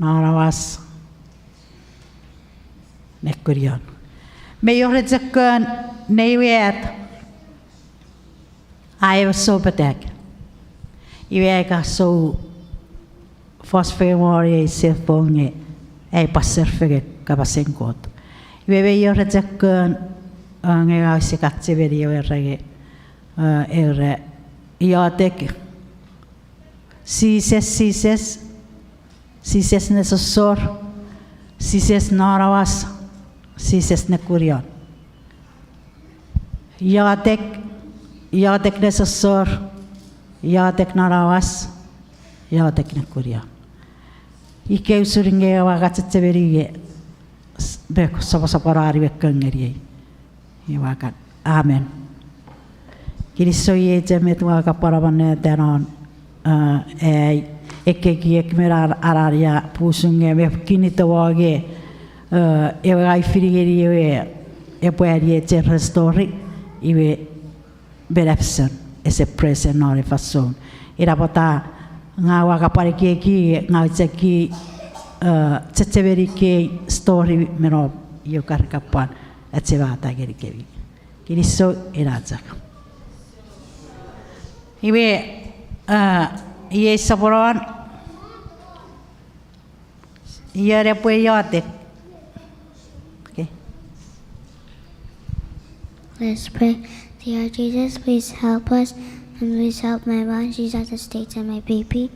narawas nekurion. Me yorezakan neiwet I was so bad. I got so phosphorus self-bone a passerfege capasencot. I ve yorezakan nga si katseveri erre iatek sises nesosor sises narawas sises nekurion. Iatek nesosor iatek narawas iatek nekurion. Ike usuringe wagatseveri beko sapasaparari bekangeri. Iwakan. Amen. Kirisoye jemet waka paravane tenon ekeki mera araria pusunge me kinito wage ewa ifirigeri e pueri e restori iwe berefsen ese present nore fason. Ira pota nga waka pariki nga tseki tsetseveri ke story mero yukar kapan atsevata geri kevi. Kiriso irazak. Iwe iye saporon iere pueyote. Okay. Let's pray. Dear Jesus, please help us and please help my mom. She's at the States and my baby.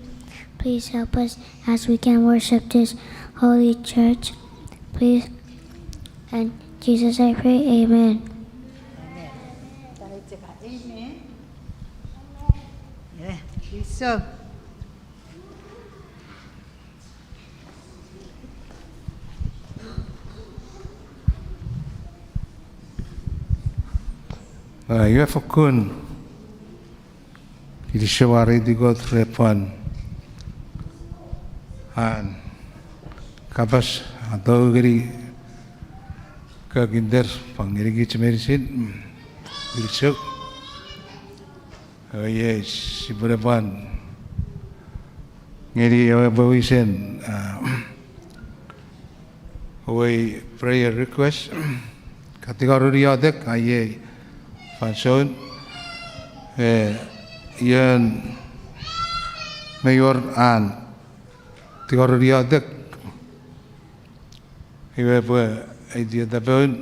Please help us as we can worship this holy church. Please, and Jesus I pray, amen. Amen. Yeah, so. You have a kun. It is shawari di God repon. And kabas adogri kaginder pangirigi chmerisin. Ilsuk. Yes, siburepan. Ngeri bawisen. Away prayer request. Kategori adek aye. Fanson, yan mayor an teoria dek, iwe po idea dabon,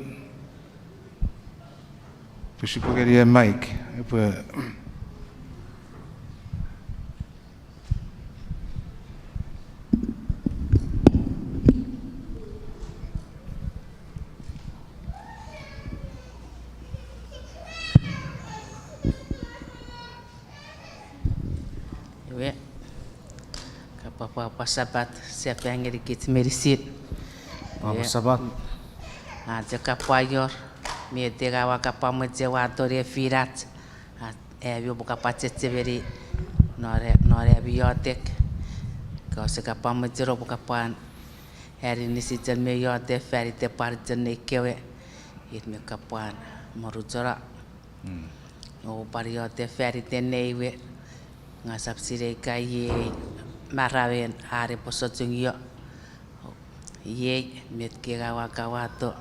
pusipugeri Mike, po. Papa sabat siapa yang ngirikit merisit. Papa sabat. Jaka payor mietega wakapa mejewa tore firat. Yo buka pacet severi nore biotek. Kau sekapa mejero buka pan. Hari ini si jen meyote feri te parjen nekewe. It me kapan marujora. O pariote feri te newe. Ngasap sire kai marawen are posotungyo ye met kirawa kawato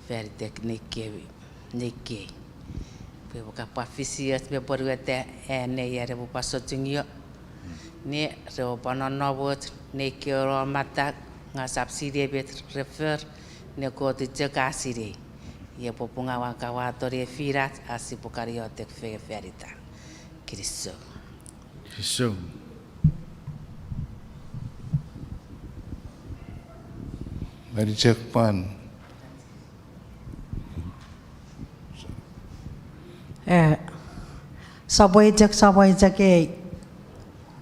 fer teknike nike pe boka pafisias be porwete ne yare bu pasotungyo ne ro panonobot ne kiro mata ngasap sire bet refer ne ko te kasire ye popunga wa kawato re firat asipokariotek fe ferita Kristo Very check pan. Saboi jak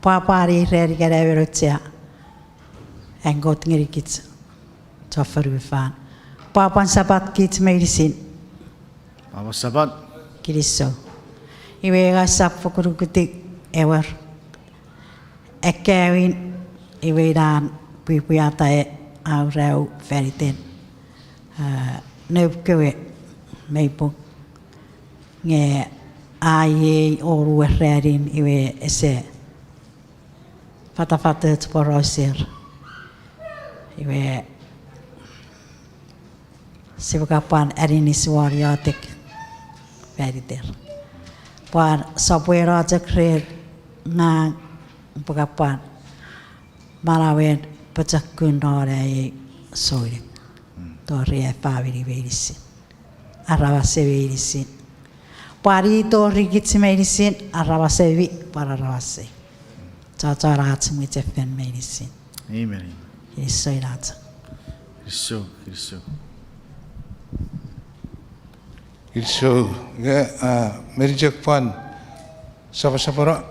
papari reri gareverotsia. Engot ngiri kits. Tofferu fan. Papan sabat kits medicine. Papa sabat. Kiriso. Iwega sap fukurukutik ever. Ekewin iwedan Pwipwi atae. Aurau feriten neupkewe meipo nge ai oru errerin iwe ese fatafata tporoser Iwe siwakapan erini suariotik veritir. Puan sapuera jakred nga pakapan malawen pajakun nore soire. Torre paviri verisin. Arravase verisin. Pari torri kitsi verisin arravase vi para arravase. Chacharat mitsefen verisin. Amen. Isoirat. Kristo. Kristo. Meri Jakpan. Sapa-sapara.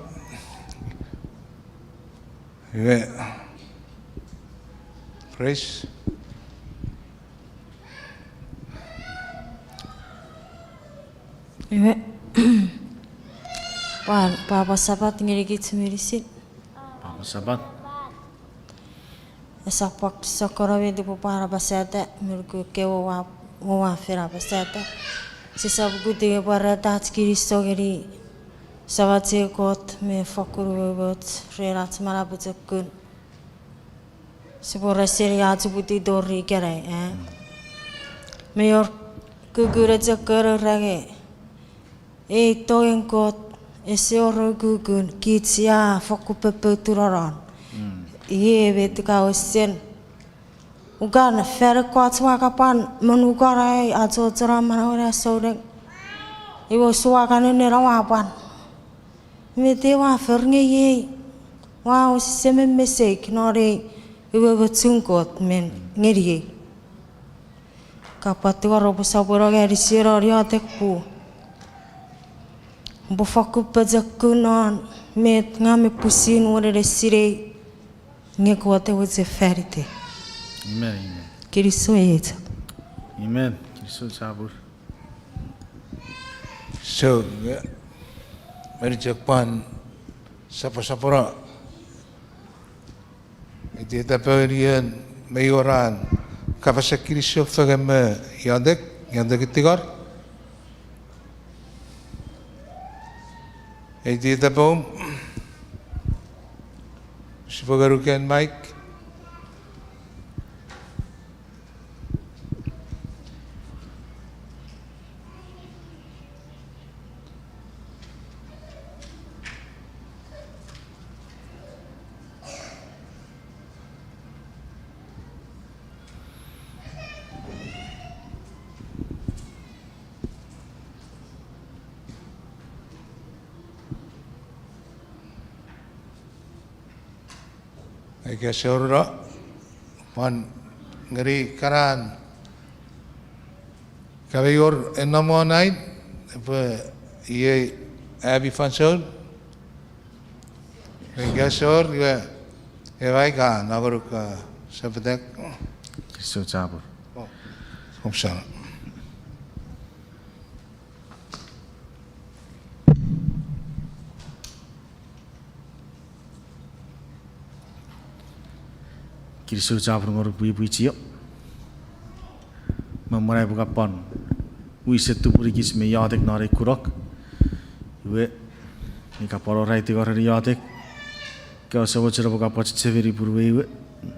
Praise. Iwe Papa Sabat ngirigit merisit. Papa Sabat. Esapak sakarawe di para basete mirku kewo wa fera basete. Sisab gudi para tat Kristo geri sabatse kot me fakuru bot rerat marabutun. Sibora seria jubuti dori kere Mayor kugura jakar rage toyen kot eseoro gugun kitsia fakupepe turaran. Ie bet kau sen. Ugan fer kuat swakapan menugarai ajo ceram manora sore. Iwo swakan ne rawapan. Mete wa fernge ye. Wa seme mesek nore iwo betsungkot men ngeri. Kapatu robo saboro gari siro riotek pu. Bofaku pajakunan met ngame pusin ore resire. Ngekuate wetse ferite. Amen. Kristo yeta. Amen. Kristo sabur. So, Meri Jakpan sapa-sapara. Iti taperian mayoran kapasa Kristo fagame yandek itigar. Iti tapom Sipagarukan Mike. Ika saudara, pan ngeri karan kabayor enamo naik, apa ia abi fansol, ika saudara juga ewai ka nagaruk sepetek. Kristo sabur. Komsal. Kristo sabur ngor Pwipwi cio. Memurai buka pon. Wisetu puri kis me yatek nare kurok. Iwe ni kaporo rai tiga hari yatek. Kau sebut cerita buka pon ceveri purwe iwe.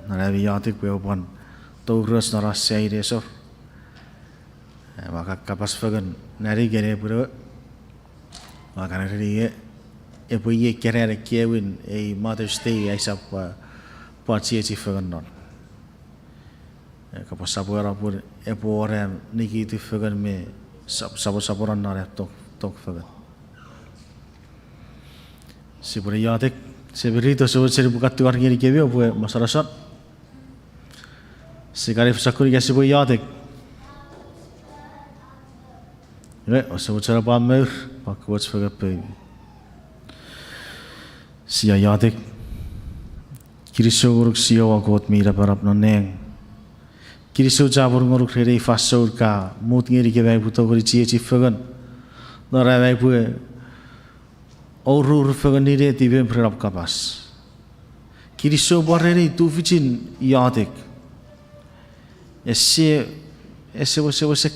Nare yatek pwe pon. Tau ras nara sei resor. Maka kapas fagan nari gere purwe. Maka nari ye. Pwe ye kere kiewin Mother's Day aisap Paci fagan non. Kapas sabuara pur orang niki tu fagan me saburan nara tok fagan. Siburi yatek seberi tu sebut seri buka tuar ngiri kebi apa masyarakat. Sekarang sakuri kasi siburi yatek. Sebut seri pamer pakuat fagan pe. Sia yatek. Kristo nguruk siya wakot mira parap noneng. Kristo jabur nguruk rere fasur ka mut ngiri ke bai puto kuri cie fagan. Nara bai pue aurur fagan nire tibe prerap kapas. Kristo barere tu ficin yatek. Ese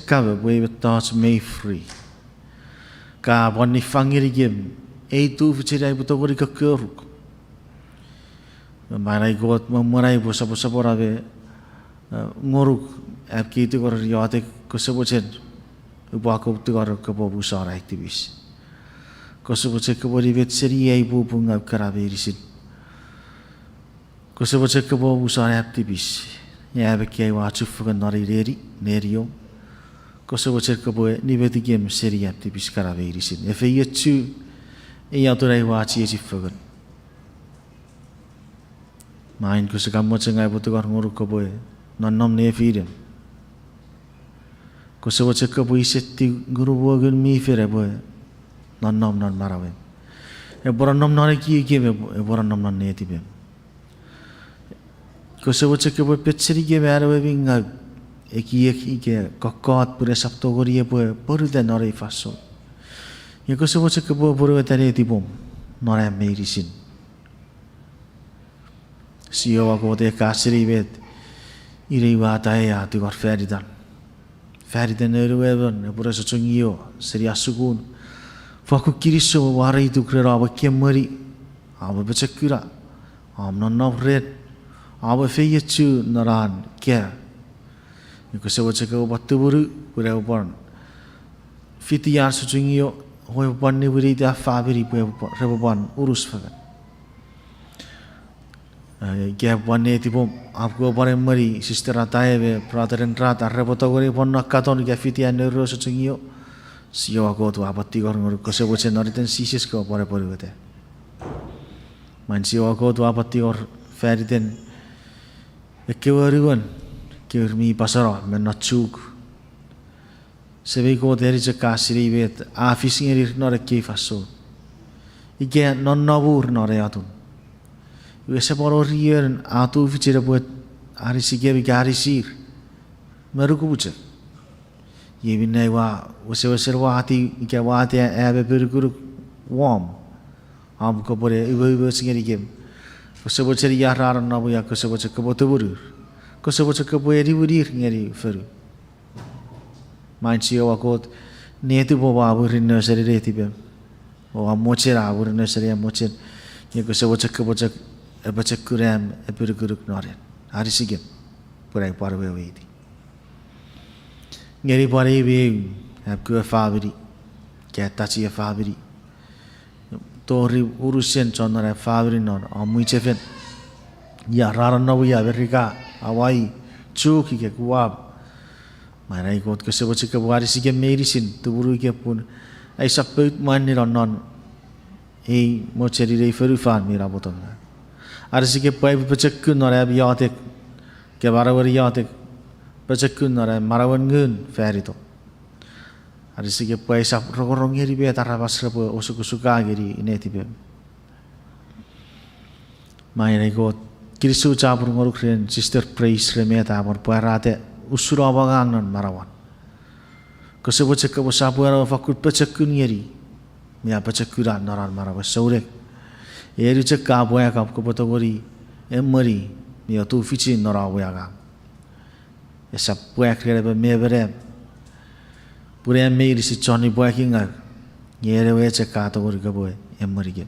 kabe pue betas may free. Ka bani fangiri gem tu ficin bai puto kuri kakeruk. Memurai got memurai bosa-bosa borabe ngoruk ap kitu kor yote kosobochen ubako tu kor kabobu sara activist kosoboche kabori vet seri ai bu bunga karaberisin kosoboche kabobu sara activist ya bekai wa chufugan nari reri nerio kosoboche kaboe ni beti game seri activist karaberisin efe yechu e aturai wa chi chufugan main kusakamu cengai butu kor ngoruk kaboe non ne firem kosoboche kaboe setti guru bogen mi fere boe non marawen e boranom nare ki me e boranom non ne tibe kosoboche kaboe petseri ke marawe binga e ki ke kokot pure sapto gori e boe poru de nare faso e kosoboche kaboe poru tare tibom nare meirisin sio ako te kasri vet irei wa tae a tu kor Feridan eruevan e pura sachungio seri asugun faku kiriso warai tu krera aba kemari aba bechakura am non red aba feyechu naran ke ko se wacha ko batuburu pura upon Fiti yar sachungio hoi panni buri ta fabiri reban urus fagan gap one tipo आपको बड़े मरी sister आता है वे brother and brother रेपोतो करी पन्ना कातोन क्या फिटी आनेरो सोचेंगियो सियो को तो आपत्ति करूँ कोसे बोचे नरितन सीसेस को बड़े पड़ी होते मान सियो को तो आपत्ति और फेरितन केवरुवन केवरमी pasara men nachuk sebi ko deri je kasiri vet afisingeri nore ke faso ige non nabur nore atun Wese poro rieren atu fichira buat hari sige bigari sir meru kubuche ye binai wa wese wa hati ike wa hati ebe berguru warm am ko pore ibu singeri game wese boche ya raran nabu ya wese boche ko botuburu wese boche ko boeri burir ngeri feru manchi wa ko netu bo babu rinno seri reti be o amochera abu rinno seri amochen ye wese boche ko boche baca Quran berguruk norian hari sigem purai parwe wedi ngeri pare be apku favori kata chi favori tori urusen chonara favori non amui chefen ya raran no ya berika awai chuki ke kuab marai kot ke sebo chika hari sigem merisin tuburu ke pun ai saput manni non ei mocheri rei ferufan mira botong Arsi ke pai pecekun nara biatek ke barawari yatek pecekun nara marawan gun Feito arsi ke pai sap rogorong ngeri be tarabas repo usuka geri ineti be mai rego kirisu chapur ngoruk ren sister praise remeta amor parate usura bagang non marawan ko sebo cekka bo sapuara fakut pecekun ngeri mia pecekuran naran marawa saurek Eri cekka boya kap ko potogori emari mi atu fichi nora boya ga esa boya krere be mebere pure me iri si choni boya kinga yere we cekka to gori ga boy emari ge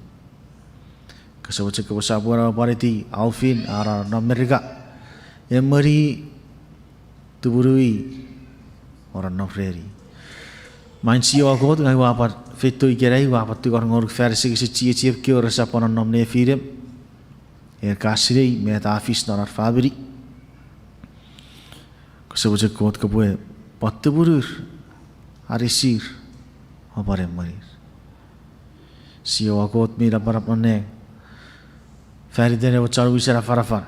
kaso cekka bo sabora pariti alfin ara namerika emari tuburui ora no freri mansi o god ngai wa par Feito igerai wa patu kor ngor fersi kisi cie ke ora sa ponon nomne firem kasirei me ta afis norar fabri ko se boje kot ko boe patu burur arisir obare marir sio akot mira para pone feridene o charu isera farafan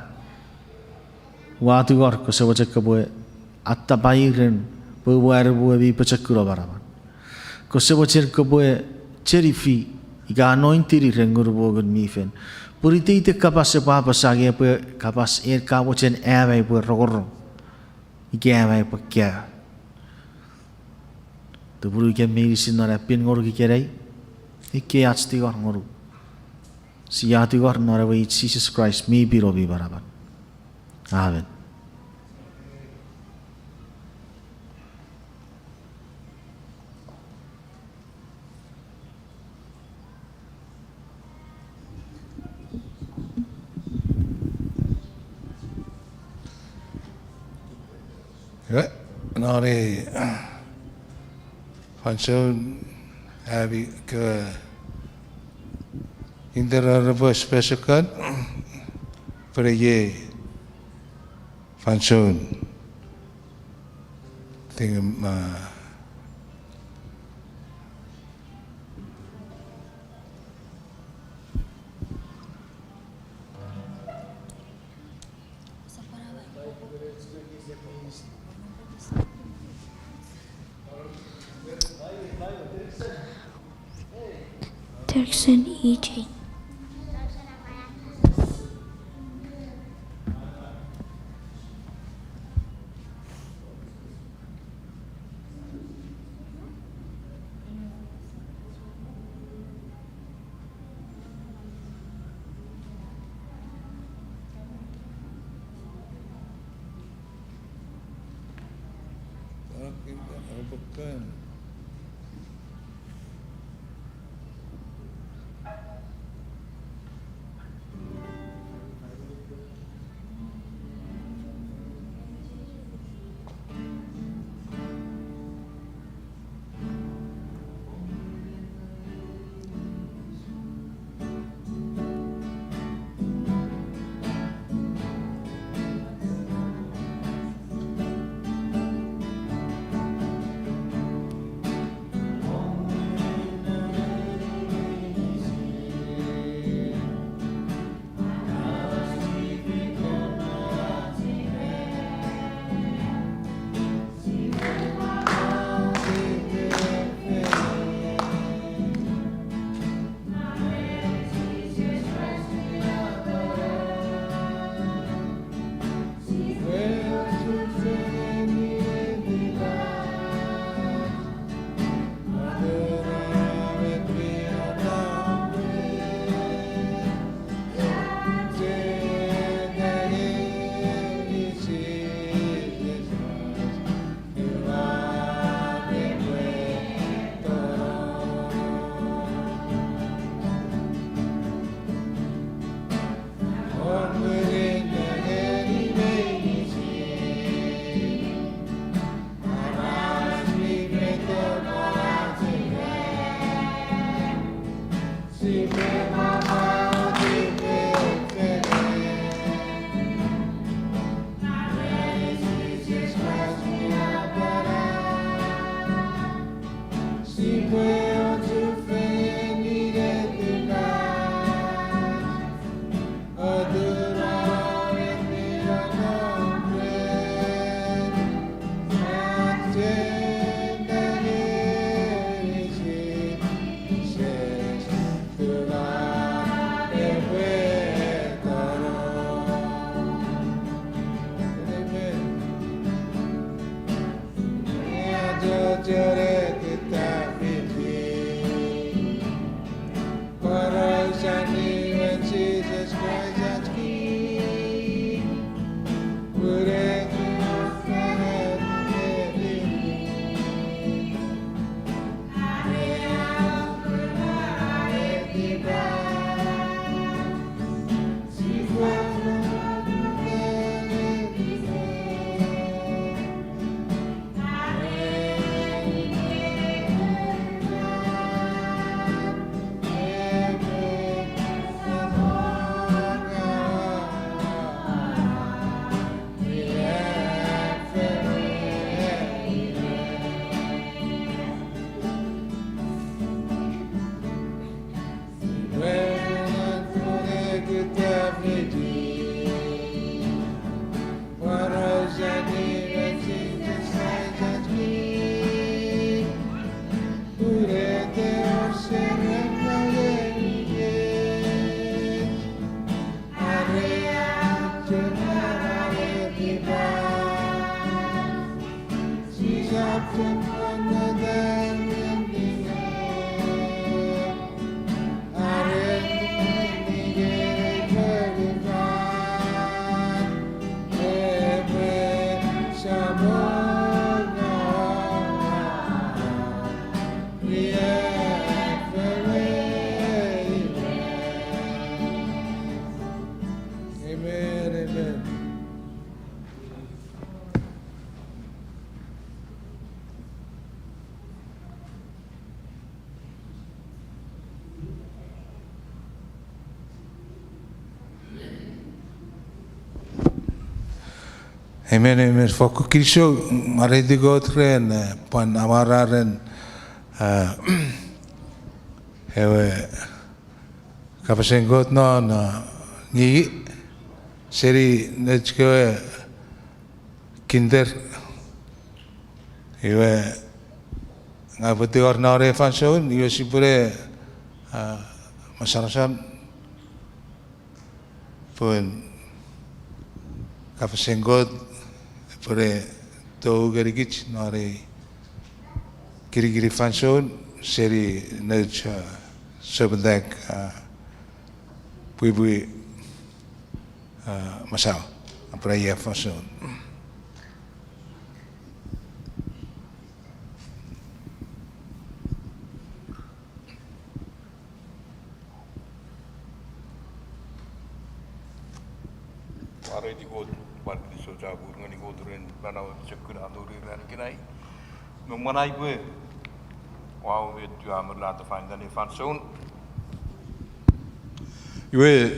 wa tu kor ko se boje ko boe atta bairen bo boer bo bi pachakuro baraban ko sebo cer ko boe cerifi iga anointiri rengur bogen mifen purite ite kapas pa sage po kapas ka bochen ave po rogor ike ave po kya to buru ke medicine nora pin ngor ki kerai ike achti gor ngor siati gor nora we Jesus Christ me biro bi baraban amen Nori Fanson Happy Interhonorable Special Card for a year Fanson thing Dirksen E.J. Amen, amen. Foku Krisho, maredi godren, pan amararen, hewe, kapasen god na ngi, seri nechkewe kinder, hewe, ngapati ornare fanson, hewe sipure masarasan, pun kapasen god, pure tau gerigich nare kiri fanson seri nech sebentek Pwipwi masal apa ya fanson. Pare di god di soja burung ni godren bana cekun anduri ran kinai mengenai gue wow we tu amar la ta find ni fanson gue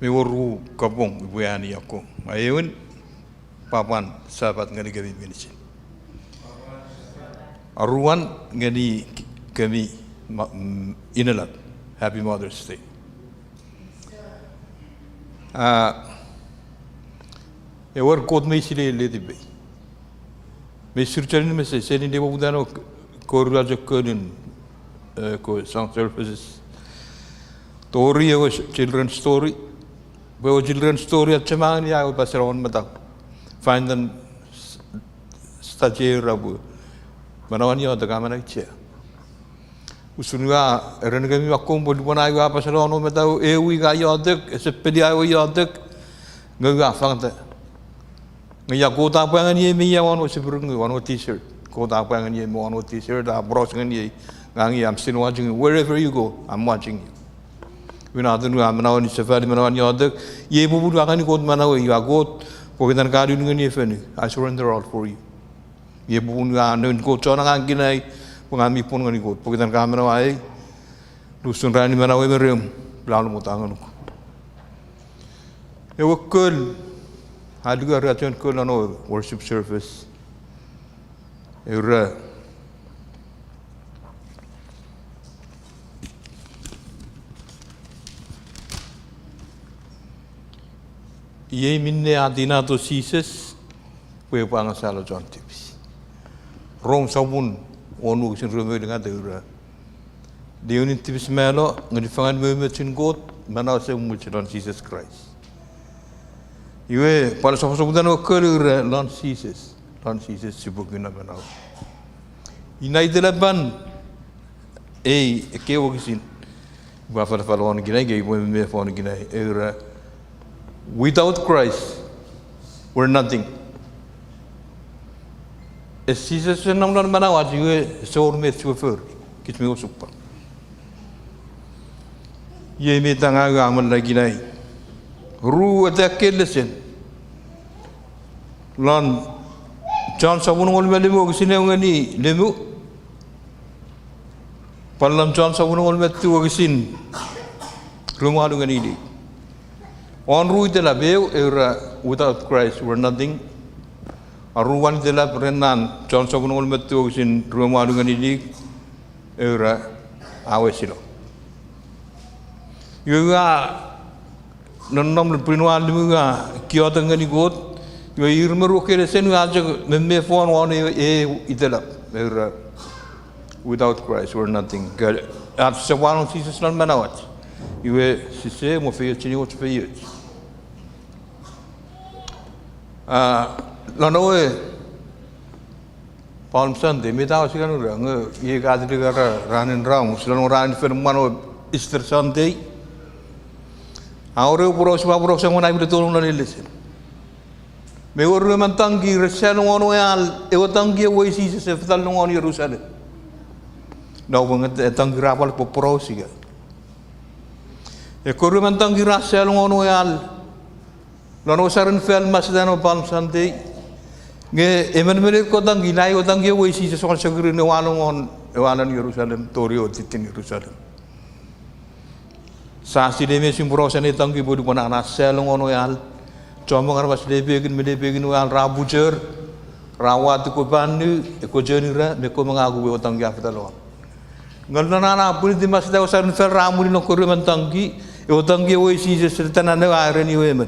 me woru kabong gue ani aku ayun papan sahabat ngani kami minisi aruan ngani kami inalat happy mother's day Ewer kot me sile le dibe. Me surcharin me se seni debo budano korula jokonin ko sound services. Story ewer children's story. Ewer children's story at chaman ya ewer pasaron mata. Find them stagiaire rabu. Manawan yo da kamera che. Usunga renegami wakom bodu bona yo pasaron mata ewi ga yo dek sepedi ayo yo dek ngaga fangta. Ngaya kota apa yang ni miya wano seberang wano t-shirt. Kota apa yang ni wano t-shirt dah bros dengan ni. Ngangi I'm still watching you. Wherever you go, I'm watching you. Wina tu nu amanawan ni safari manawan ni ada. Ye bubu tu akan ni kot manawan. You agot. Pokitan kari dengan ni feni. I surrender all for you. Ye bubu tu akan kot cona ngangi nai. Pengami pun dengan ni kot. Pokitan kami manawan. Lusun rani manawan merem. Lalu mutangan. Ewakul. Aduga racun kolano worship service. Era Ye minne adina to Jesus, we pang salo John tips. Rong sabun onu sin rumo dengan deura. Dia ni tips melo ngadi fangan me chin god mana se mulchon Jesus Christ. Iwe pada sopan-sopan kerja Lord Jesus sibuk guna menau. Inai delapan, kewo kisin. Bapa falwan gina, gay boy me falwan gina. Without Christ, we're nothing. Jesus senang dan menau aja iwe seorang me chauffeur, kit me super. Ye me tangga amal lagi nai. Ru ada kelesen. Lan John sabun ngol melemu kesini ngani lemu. Palam John sabun ngol metu kesin. Rumah dengan ini. On ru itulah beu era without Christ we're nothing. Aruan itulah perenan John sabun ngol metu kesin rumah dengan ini era awesilo. Juga Nonnom prinuan limuga kio tengah ni god, yo irmeru kere senu aja memme phone one itelap. Without Christ we're nothing. At sewan Jesus nan manawat. Iwe sise mo fe chini mo fe. Lanoe Palm Sunday me tahu sih kan orang ye kadi negara ranin ram, selalu ranin firman Easter Sunday. Ahora por semua orang itu tolong nari lesen. Mewar memang tanggi resel orang yang tanggi awal sih sebetul orang Yerusalem. Dah banget tanggi rapal por sih kan. Ekor memang tanggi resel orang yang lalu saran film masih ada Palm Sunday. Nge emen ko tanggi nai ko tanggi awal sih sesuatu segera ni orang Yerusalem, Torio titin Yerusalem. Sasi demi simpuro seni tangki bodu pana nasel ngono yal Cuma ngarap lebegin uang rabujer, rawat ko panu, ko jenira, meko mengaku utang ya fitalo. Ngalna nana pun di mas tahu san fer ramuni no koru mantangi, utang ya woi si serta nana air ni wemen.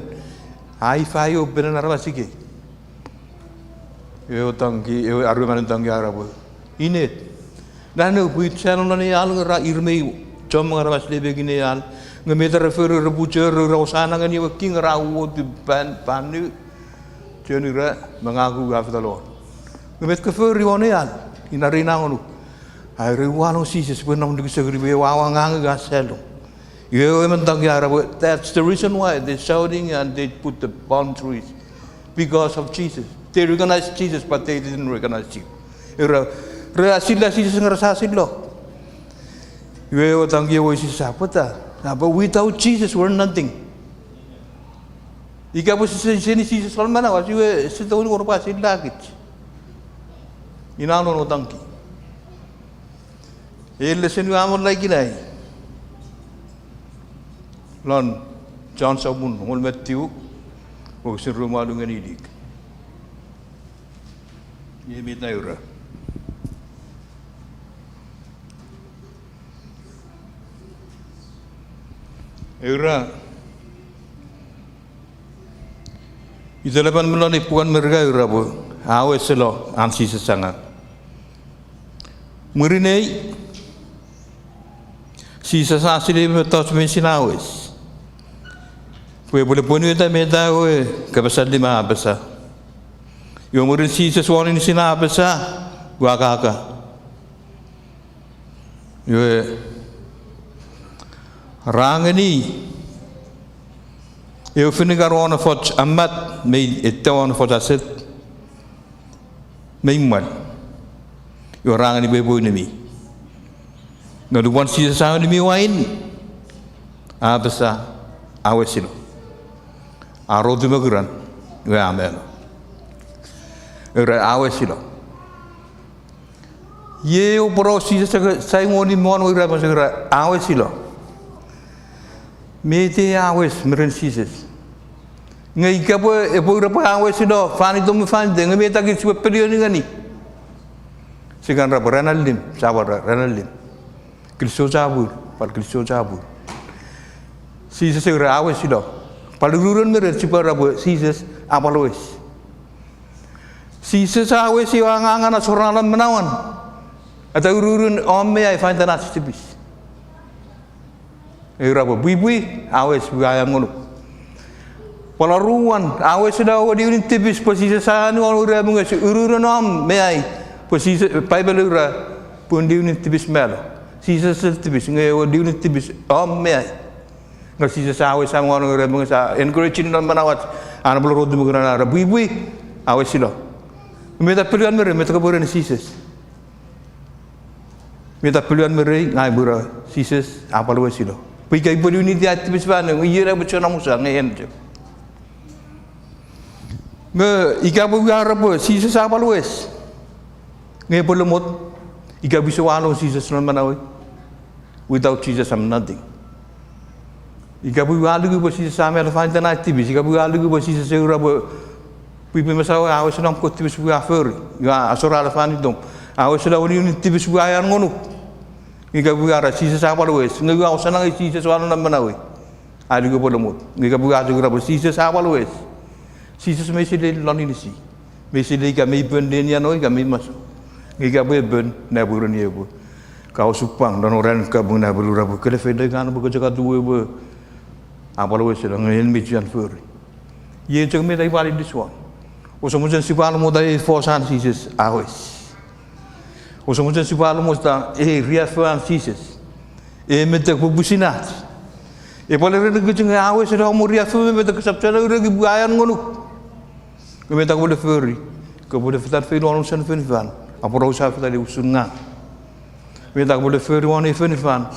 Hai fayo benar nara sike. Utang ki aru mantangi arabu. Ini, nana buit channel nani al ra irmei, cuma ngarap lebegin al. Ngemeter refer rebucer rausana ngani waking rawo di panu jenira mengaku afdalo ngemet ke fer riwonean inarina ngono ai riwano si sebenarnya ndik segeri wawang ngaselo yo mentang ya arab. That's the reason why they're shouting and they put the palm trees because of Jesus. They recognize Jesus but they didn't recognize him. Reasila si ngerasa silo yo tanggi wo si sapata. But without Jesus, we're nothing. Ika po sini Jesus solman na wasi we setahun ko pa sila kit. Inano no tangki. Lesen we amon lagi nai. Lon John Sabun, Mol Matthew, o sin rumah dengan idik. Ye mitna ura. Era itu lepas melani puan mereka era bu awes selo ansi sesangat murinei si sesasi le betos mesin awes boleh pun kita meda we kebesar lima besar yo murin si sesuatu ini sina besar gua kakak yo rang ini eu finigar ona fot amat me etawan fot aset me mal eu rang ini bebo ini mi ngaduan si sa ini mi wain abasa awesilo arodu maguran we amelo era awesilo ye o pro si sa ngoni mon ora masira awesilo mete awes meren Jesus ngai kapo e po rapa awes do fani to me fani de ngai meta ki suwe periode ngani sigan rapa ranallim sabar ranallim kristo jabur par kristo jabur Jesus e awes do palurun meren sipa rapa Jesus apaloes Jesus awes yo angana soralan menawan atau urun omme ai fain tanah tipis era Pwipwi awes ayam ngono polaruan awes sudah wadi unin tipis posisi sanu ora mengas urun om meai posisi bible ura pun di unin tipis melo sisa tipis ngai wadi unin tipis om meai ngas sisa awes sama orang ora mengas encouraging non manawat ana belum rodu mengenal ara Pwipwi awes silo meta pilihan mere meta kaburan sises meta pilihan mere ngai bura sises apa lu silo Pika ibu ni dia tipis mana, ia dah bercakap musa ngayen je. Ika bu Arab, si sesama lues. Ngayen pelumut, ika bisa walau si sesuatu mana we. Without Jesus, I'm nothing. Ika bu walau bu si sesama lepas tanah tipis, ika bu walau bu si sesuatu Arab. Pipi masalah awak senam kot tipis bu afir, ya asal lepas itu. Awak sudah wani tipis bu ayam ngono. Ika buara si sesama lues, ngai awak senang si sesuatu nama we. Ada juga pelumut, ika buara juga si sesama lues. Si sesuatu mesti le loni si, mesti le kami benden noi kami masuk. Ika beben naburun ye bu. Kau supang dan orang kabung naburu rabu kele fede kan bu kerja dua bu. Apa lues sedang ngayen mijian fur. Ye ceng me dai balik diswan. Usamujan si palu modai forsan si ses awes. Usamujan si palu mosta ria fan si ses. Mete ku businat. Pala re gejeng awes dah muria fu mete kesapcala re gi buayan ngono. Mete ku le furi. Ku boleh fitar fi non sen fin fan. Apa rasa fitar di usunga. Mete ku boleh furi wani fin fan.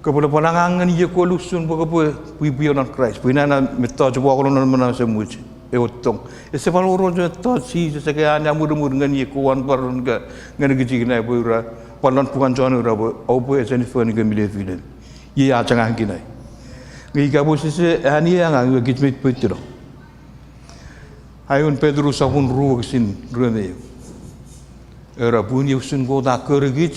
Ku boleh palangangan ye ku lusun bu ku Pwipwi on Christ. Pinana meta coba ko non mana semuji. Otong. Ese palu rojo to si sesekian yang mudah-mudah dengan ye kuan parun ke dengan gigi kena pura palon puan joan ura au pu eseni fani ke mile film. Ye a changa kinai. Ngi ka bo sese ani yang ngi gitmit putiro. Ayun Pedro sabun ruwa sin rene. Era bunyi usun kota kerigit.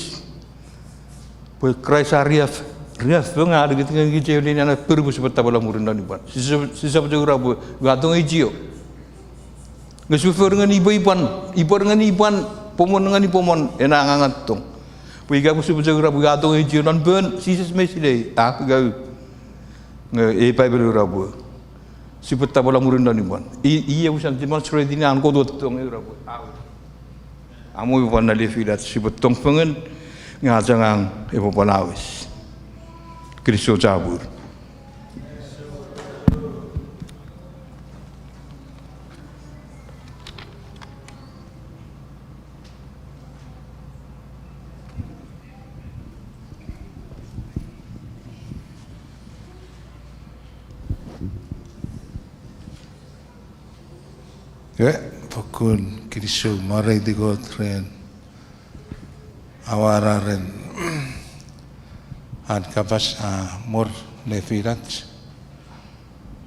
Pe Kraisariaf. Riaf bengar gitu kan gitu ni anak perbu seperti tabla murin dan iban. Sisa berjura bu gatong ijio. Ngesufer dengan ibu dengan iban, pomon dengan pomon enak angat tong. Puiga bu berjura bu gatong ijio dan ben sisa semesti deh. Tak gau. Nge pai berjura bu. Seperti tabla murin dan iban. Iya usan timal surat ini angko dua tong berjura bu. Amu iban nali filat seperti tong pengen ngajangang ibu palawis. Kristo cabur. Pokun Kristo maray digot ren awara ren an kapas mor lefirat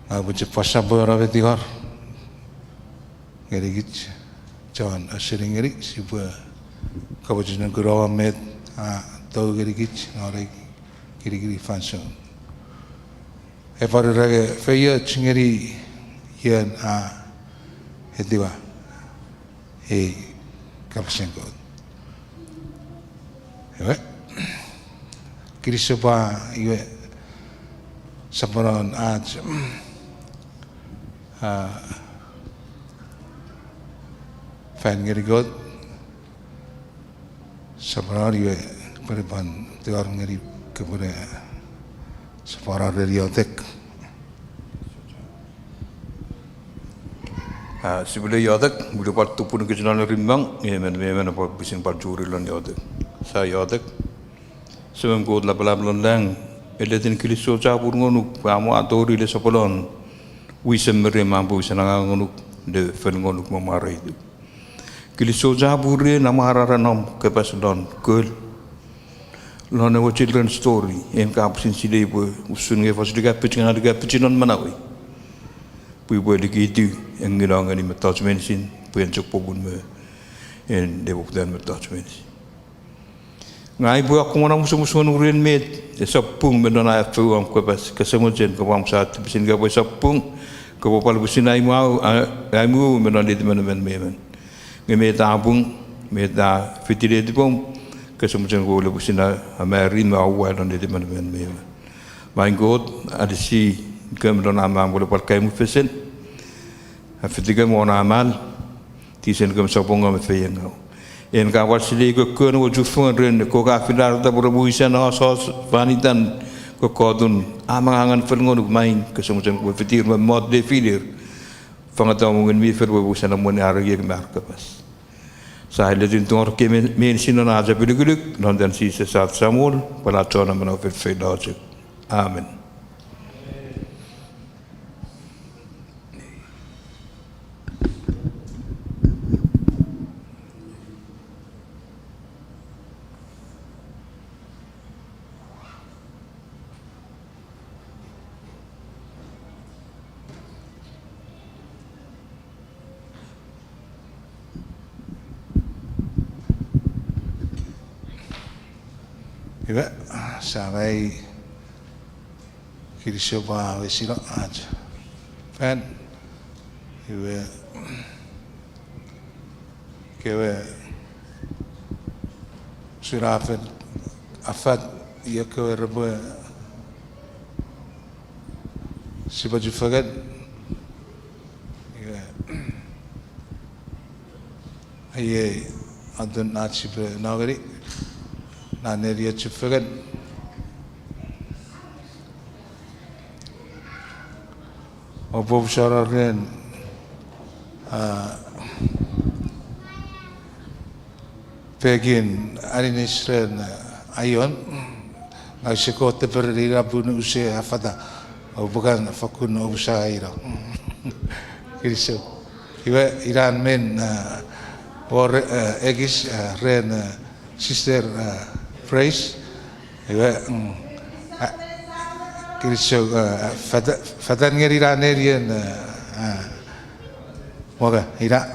abu cepasa berabe tigar gerigit John asering gerig siapa kabujunan gurawa med tau gerigit ngare gerigiri fanson evaru rage feya chingeri yan hediwa kapasengo Kristo pa iwe saparon at fan ngerigot saparon iwe peripan tiar ngeri kepada saparon riotek Sebelum yadak, boleh part tu pun kejenan rimbang, mana apa bisin part juri lan yadak. Saya yadak. Sebelum kau lapar lang, eletin Kristo cabur ngonuk, kamu atori le sepulon, wisem meremampu senang ngonuk, de fen ngonuk memara itu. Kristo cabur le nama hararan nom kepasulon, kul. Lona wa children story, em kapusin sile ibu, usun nge fasiliga pecinan manawi. Pwipwi dikitu, yang ngilang ni metach mensin, puyan cok pobun me, en debuk dan metach mensin. Ngai buat aku mana musuh-musuh nurin med, sapung benda fu am kepas kesemujan kewam saat bisin gapai sapung, kewapal bisin aimu benda di mana memen. Ngai tabung, meta Fiti di pom, kesemujan kau le bisin Amerin mau dan di mana memen. My God, ada si kemudian amal boleh pakai mufesen. Fiti kemu amal, tisen kemu sapung kemu feyengau. En kawal sili ko kono wo jufun ren ko ka filar ta boro buisan asos vanitan ko kodun amangan felngon main ke semacam ko fitir mod de filir fangata mungen mi fer wo buisan mon arage marka pas sahile din tor ke men sinon aja biliguluk non dan si sat samul pala chona mano fer fedo amen. Iba sampai Kristo pa wesilo aja. Fan iba kewe surafet afat ia kewe rebe si baju fagat iba aye adun naci be nagari Naneria cifagan opo syararan pegin arinisren ayon nagsikot perira bunu usia afada bukan fakun usaira Kristo iba Iran men or egis ren sister praise iba Kristo fadan ngeri ranerian Waka, ira.